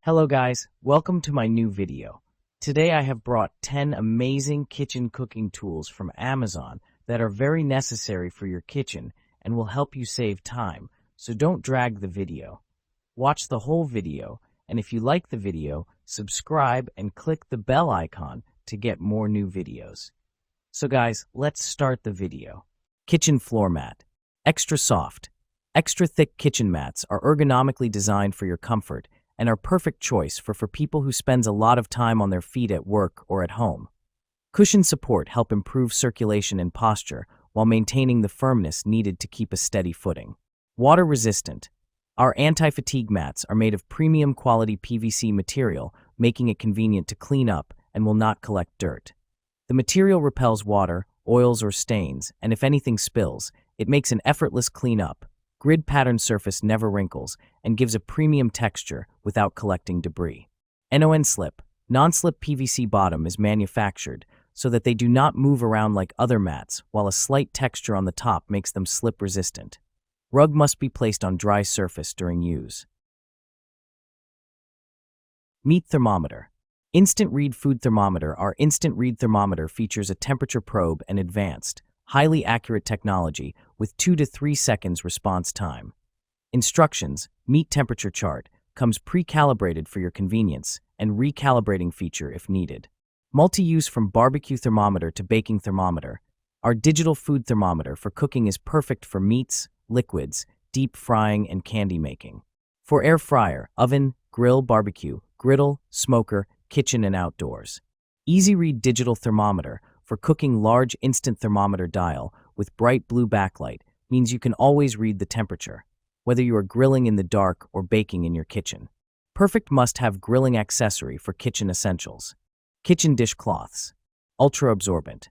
Hello guys, welcome to my new video. Today I have brought 10 amazing kitchen cooking tools from Amazon that are very necessary for your kitchen and will help you save time, so don't drag the video. Watch the whole video, and if you like the video, subscribe and click the bell icon to get more new videos. So guys, let's start the video. Kitchen floor mat. Extra soft, extra thick kitchen mats are ergonomically designed for your comfort and are perfect choice for people who spends a lot of time on their feet at work or at home. Cushion support help improve circulation and posture while maintaining the firmness needed to keep a steady footing. Water resistant. Our anti-fatigue mats are made of premium quality PVC material, making it convenient to clean up and will not collect dirt. The material repels water, oils, or stains, and if anything spills, it makes an effortless cleanup. Grid pattern surface never wrinkles and gives a premium texture without collecting debris. Non-slip. Non-slip PVC bottom is manufactured so that they do not move around like other mats, while a slight texture on the top makes them slip resistant. Rug must be placed on dry surface during use. Meat thermometer. Instant read food thermometer. Our instant read thermometer features a temperature probe and advanced, highly accurate technology with 2 to 3 seconds response time. Instructions: meat temperature chart, comes pre-calibrated for your convenience, and recalibrating feature if needed. Multi-use from barbecue thermometer to baking thermometer. Our digital food thermometer for cooking is perfect for meats, liquids, deep frying, and candy making. For air fryer, oven, grill, barbecue, griddle, smoker, kitchen, and outdoors. Easy read digital thermometer for cooking. Large instant thermometer dial with bright blue backlight means you can always read the temperature, whether you are grilling in the dark or baking in your kitchen. Perfect must-have grilling accessory for kitchen essentials. Kitchen dishcloths. Ultra absorbent.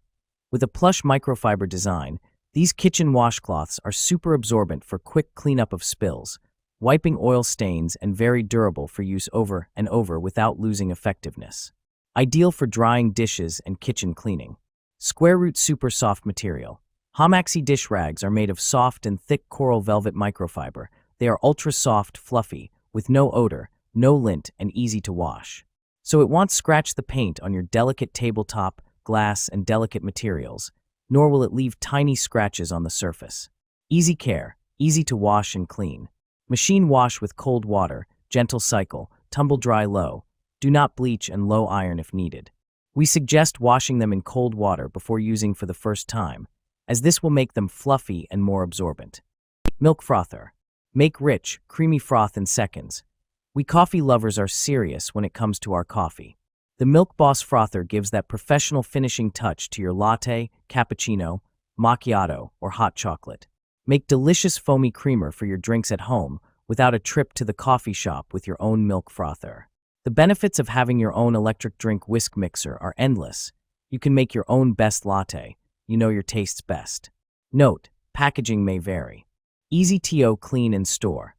With a plush microfiber design, these kitchen washcloths are super absorbent for quick cleanup of spills, wiping oil stains, and very durable for use over and over without losing effectiveness. Ideal for drying dishes and kitchen cleaning. Square root super soft material. Hamaxi dish rags are made of soft and thick coral velvet microfiber. They are ultra soft, fluffy, with no odor, no lint, and easy to wash. So it won't scratch the paint on your delicate tabletop, glass, and delicate materials, nor will it leave tiny scratches on the surface. Easy care, easy to wash and clean. Machine wash with cold water, gentle cycle, tumble dry low. Do not bleach and low iron if needed. We suggest washing them in cold water before using for the first time, as this will make them fluffy and more absorbent. Milk frother. Make rich, creamy froth in seconds. We coffee lovers are serious when it comes to our coffee. The Milk Boss frother gives that professional finishing touch to your latte, cappuccino, macchiato, or hot chocolate. Make delicious foamy creamer for your drinks at home without a trip to the coffee shop with your own milk frother. The benefits of having your own electric drink whisk mixer are endless. You can make your own best latte. You know your tastes best. Note: packaging may vary. Easy to clean and store.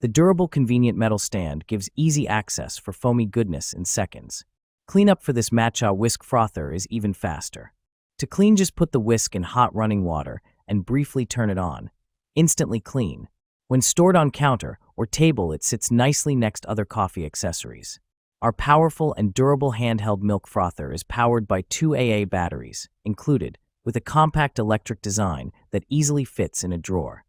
The durable, convenient metal stand gives easy access for foamy goodness in seconds. Cleanup for this matcha whisk frother is even faster. To clean, just put the whisk in hot running water and briefly turn it on. Instantly clean. When stored on counter or table, it sits nicely next to other coffee accessories. Our powerful and durable handheld milk frother is powered by 2 AA batteries, included, with a compact electric design that easily fits in a drawer.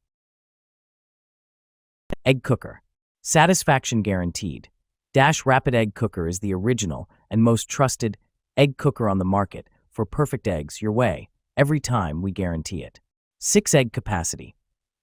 Egg cooker. Satisfaction guaranteed. Dash Rapid Egg Cooker is the original and most trusted egg cooker on the market for perfect eggs your way, every time. We guarantee it. 6 egg capacity.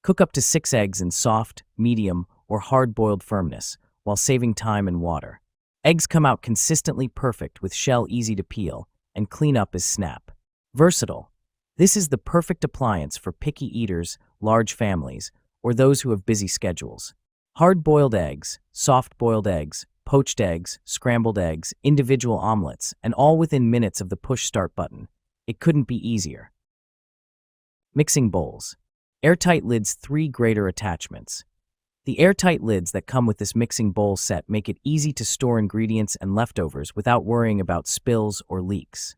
Cook up to 6 eggs in soft, medium, or hard-boiled firmness while saving time and water. Eggs come out consistently perfect with shell easy to peel, and cleanup is snap. Versatile. This is the perfect appliance for picky eaters, large families, or those who have busy schedules. Hard-boiled eggs, soft-boiled eggs, poached eggs, scrambled eggs, individual omelets, and all within minutes of the push start button. It couldn't be easier. Mixing bowls. Airtight lids. 3 greater attachments. The airtight lids that come with this mixing bowl set make it easy to store ingredients and leftovers without worrying about spills or leaks.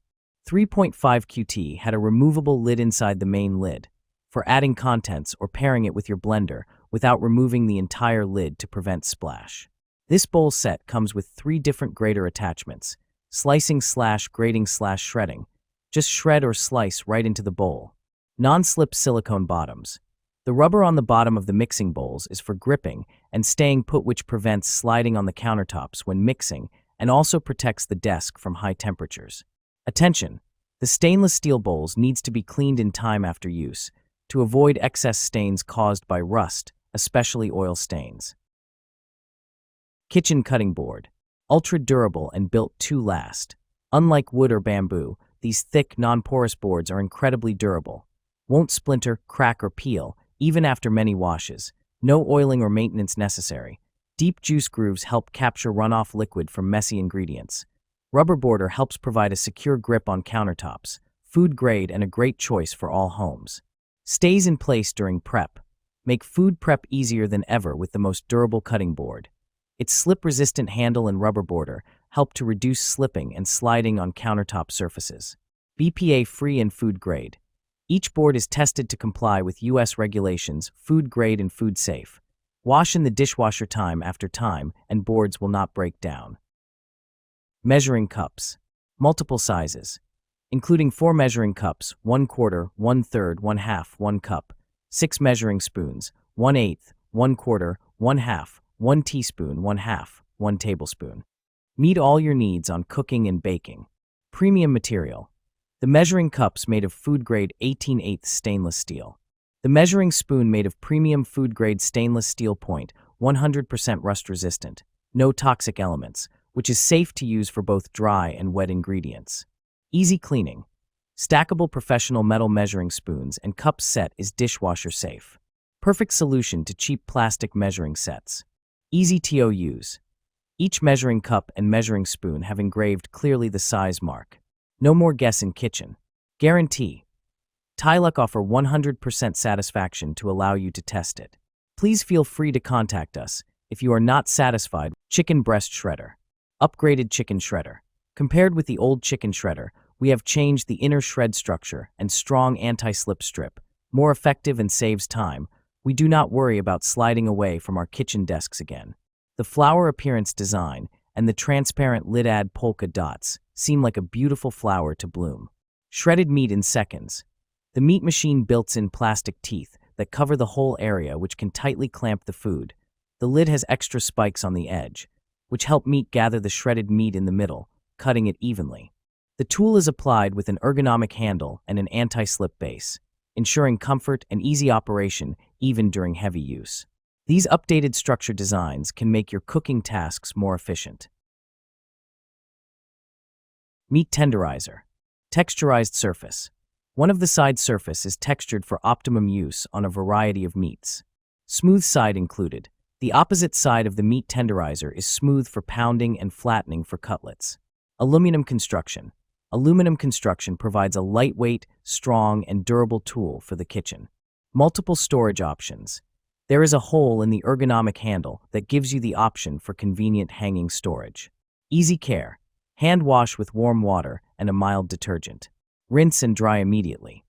3.5 QT had a removable lid inside the main lid for adding contents or pairing it with your blender without removing the entire lid to prevent splash. This bowl set comes with 3 different grater attachments: slicing / grating / shredding. Just shred or slice right into the bowl. Non-slip silicone bottoms. The rubber on the bottom of the mixing bowls is for gripping and staying put, which prevents sliding on the countertops when mixing and also protects the desk from high temperatures. Attention! The stainless steel bowls needs to be cleaned in time after use to avoid excess stains caused by rust, especially oil stains. Kitchen cutting board. Ultra durable and built to last. Unlike wood or bamboo, these thick, non-porous boards are incredibly durable. Won't splinter, crack, or peel, even after many washes. No oiling or maintenance necessary. Deep juice grooves help capture runoff liquid from messy ingredients. Rubber border helps provide a secure grip on countertops. Food grade and a great choice for all homes. Stays in place during prep. Make food prep easier than ever with the most durable cutting board. Its slip-resistant handle and rubber border help to reduce slipping and sliding on countertop surfaces. BPA-free and food grade. Each board is tested to comply with U.S. regulations, food grade and food safe. Wash in the dishwasher time after time, and boards will not break down. Measuring cups. Multiple sizes, including 4 measuring cups, 1/4, 1/3, 1/2, 1 cup, 6 measuring spoons, 1/8, 1/4, 1/2, 1 teaspoon, 1/2, 1 tablespoon. Meet all your needs on cooking and baking. Premium material. The measuring cups made of food-grade 18/8 stainless steel. The measuring spoon made of premium food-grade stainless steel point, 100% rust-resistant. No toxic elements, which is safe to use for both dry and wet ingredients. Easy cleaning. Stackable professional metal measuring spoons and cups set is dishwasher safe. Perfect solution to cheap plastic measuring sets. Easy to use. Each measuring cup and measuring spoon have engraved clearly the size mark. No more guess in kitchen. Guarantee. Tyluck offer 100% satisfaction to allow you to test it. Please feel free to contact us if you are not satisfied. Chicken breast shredder. Upgraded chicken shredder. Compared with the old chicken shredder, we have changed the inner shred structure and strong anti-slip strip. More effective and saves time. We do not worry about sliding away from our kitchen desks again. The flower appearance design and the transparent lid add polka dots seem like a beautiful flower to bloom. Shredded meat in seconds. The meat machine built-in plastic teeth that cover the whole area, which can tightly clamp the food. The lid has extra spikes on the edge, which help meat gather the shredded meat in the middle, cutting it evenly. The tool is applied with an ergonomic handle and an anti-slip base, ensuring comfort and easy operation even during heavy use. These updated structure designs can make your cooking tasks more efficient. Meat tenderizer. Texturized surface. One of the side surface is textured for optimum use on a variety of meats. Smooth side included. The opposite side of the meat tenderizer is smooth for pounding and flattening for cutlets. Aluminum construction. Aluminum construction provides a lightweight, strong, and durable tool for the kitchen. Multiple storage options. There is a hole in the ergonomic handle that gives you the option for convenient hanging storage. Easy care. Hand wash with warm water and a mild detergent. Rinse and dry immediately.